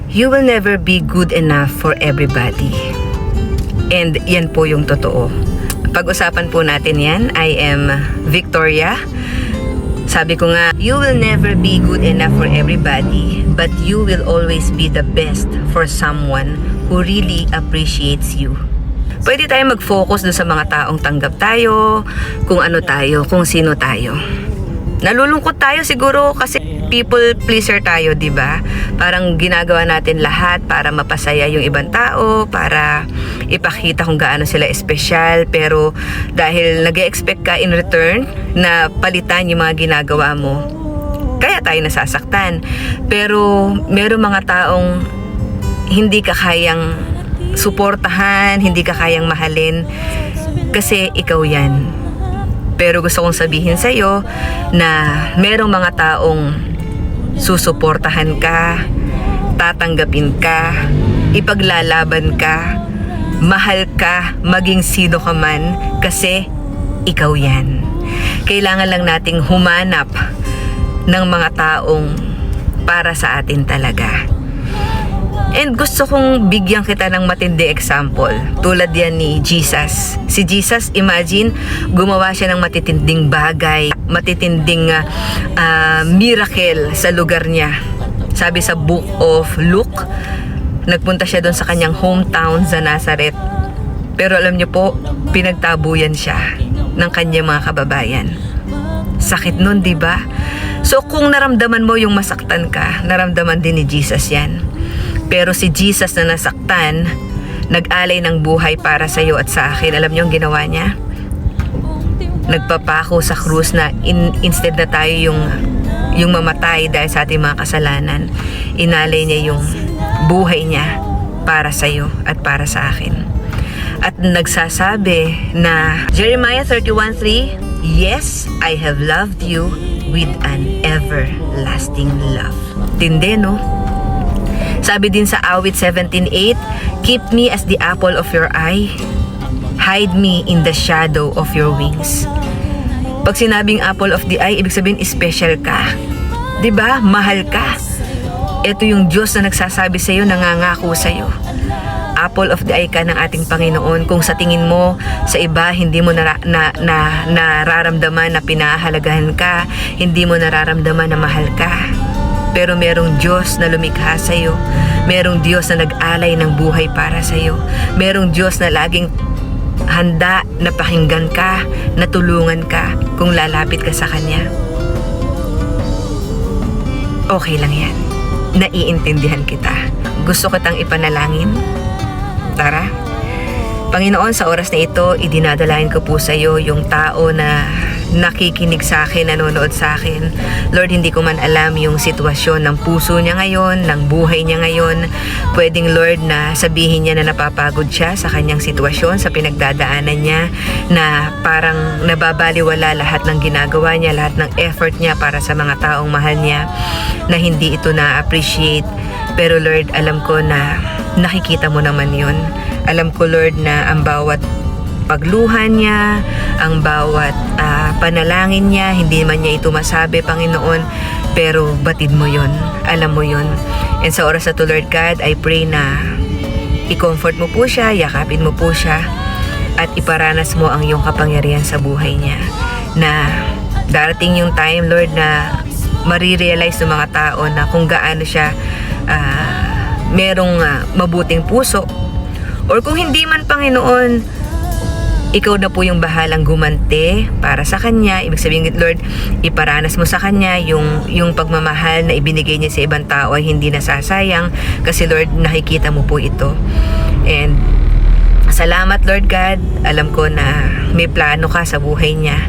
You will never be good enough for everybody. And yan po yung totoo. Pag-usapan po natin yan. I am Victoria. Sabi ko nga, you will never be good enough for everybody, but you will always be the best for someone who really appreciates you. Pwede tayo mag-focus dun sa mga taong tanggap tayo, kung ano tayo, kung sino tayo. Nalulungkot tayo siguro kasi people pleaser tayo, di ba? Parang ginagawa natin lahat para mapasaya yung ibang tao, para ipakita kung gaano sila espesyal, pero dahil nag-expect ka in return na palitan yung mga ginagawa mo, kaya tayo nasasaktan. Pero meron mga taong hindi ka kayang suportahan, hindi ka kayang mahalin kasi ikaw yan. Pero gusto kong sabihin sa'yo na merong mga taong susuportahan ka, tatanggapin ka, ipaglalaban ka, mahal ka, maging sino ka man, kasi ikaw yan. Kailangan lang nating humanap ng mga taong para sa atin talaga. And gusto kong bigyan kita ng matindi example. Tulad yan ni Jesus. Si Jesus, imagine, gumawa siya ng matitinding bagay, matitinding miracle sa lugar niya. Sabi sa book of Luke, nagpunta siya doon sa kanyang hometown sa Nazareth. Pero alam niyo po, pinagtabuyan siya ng kanyang mga kababayan. Sakit nun, di ba? So kung naramdaman mo yung masaktan ka, naramdaman din ni Jesus yan. Pero si Jesus na nasaktan, nag-alay ng buhay para sa iyo at sa akin. Alam niyo ang ginawa niya? Nagpapako sa krus na instead na tayo yung mamatay dahil sa ating mga kasalanan, inalay niya yung buhay niya para sa iyo at para sa akin. At nagsasabi na Jeremiah 31:3, yes, I have loved you with an everlasting love. Tindi, no? Sabi din sa Awit 17:8, keep me as the apple of your eye. Hide me in the shadow of your wings. Pag sinabing apple of the eye, ibig sabihin special ka. 'Di ba? Mahal ka. Ito yung Diyos na nagsasabi sa iyo, nangangako sa iyo. Apple of the eye ka ng ating Panginoon. Kung sa tingin mo sa iba, hindi mo nararamdaman na pinahahalagahan ka, hindi mo nararamdaman na mahal ka. Pero merong Diyos na lumikha sa iyo. Merong Diyos na nag-alay ng buhay para sa iyo. Merong Diyos na laging handa na pakinggan ka, na tulungan ka kung lalapit ka sa Kanya. Okay lang yan. Naiintindihan kita. Gusto kitang ipanalangin? Tara. Panginoon, sa oras na ito, idinadalain ko po sa iyo yung tao na nakikinig sa akin, nanonood sa akin. Lord, hindi ko man alam yung sitwasyon ng puso niya ngayon, ng buhay niya ngayon. Pwedeng, Lord, na sabihin niya na napapagod siya sa kanyang sitwasyon, sa pinagdadaanan niya, na parang nababaliwala lahat ng ginagawa niya, lahat ng effort niya para sa mga taong mahal niya, na hindi ito na-appreciate. Pero Lord, alam ko na nakikita mo naman yun. Alam ko, Lord, na ang bawat pagluha niya, ang bawat panalangin niya, hindi man niya ito masabi, Panginoon, pero batid mo yun, alam mo yun. And sa oras na to, Lord God, I pray na i-comfort mo po siya, yakapin mo po siya, at iparanas mo ang iyong kapangyarihan sa buhay niya, na darating yung time, Lord, na marirealize ng mga tao na kung gaano siya merong mabuting puso, or kung hindi man, Panginoon, ikaw na po yung bahalang gumante para sa kanya. Ibig sabihin, Lord, iparanas mo sa kanya yung pagmamahal na ibinigay niya sa ibang tao ay hindi nasasayang, kasi Lord, nakikita mo po ito. And salamat, Lord God. Alam ko na may plano ka sa buhay niya.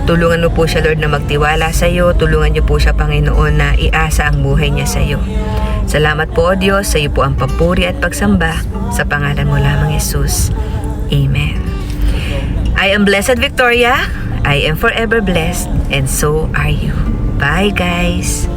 Tulungan mo po siya, Lord, na magtiwala sa iyo. Tulungan niyo po siya, Panginoon, na iasa ang buhay niya sa iyo. Salamat po, O Diyos. Sa iyo po ang papuri at pagsamba. Sa pangalan mo lamang, Jesus. Amen. I am Blessed Victoria. I am forever blessed, and so are you. Bye, guys.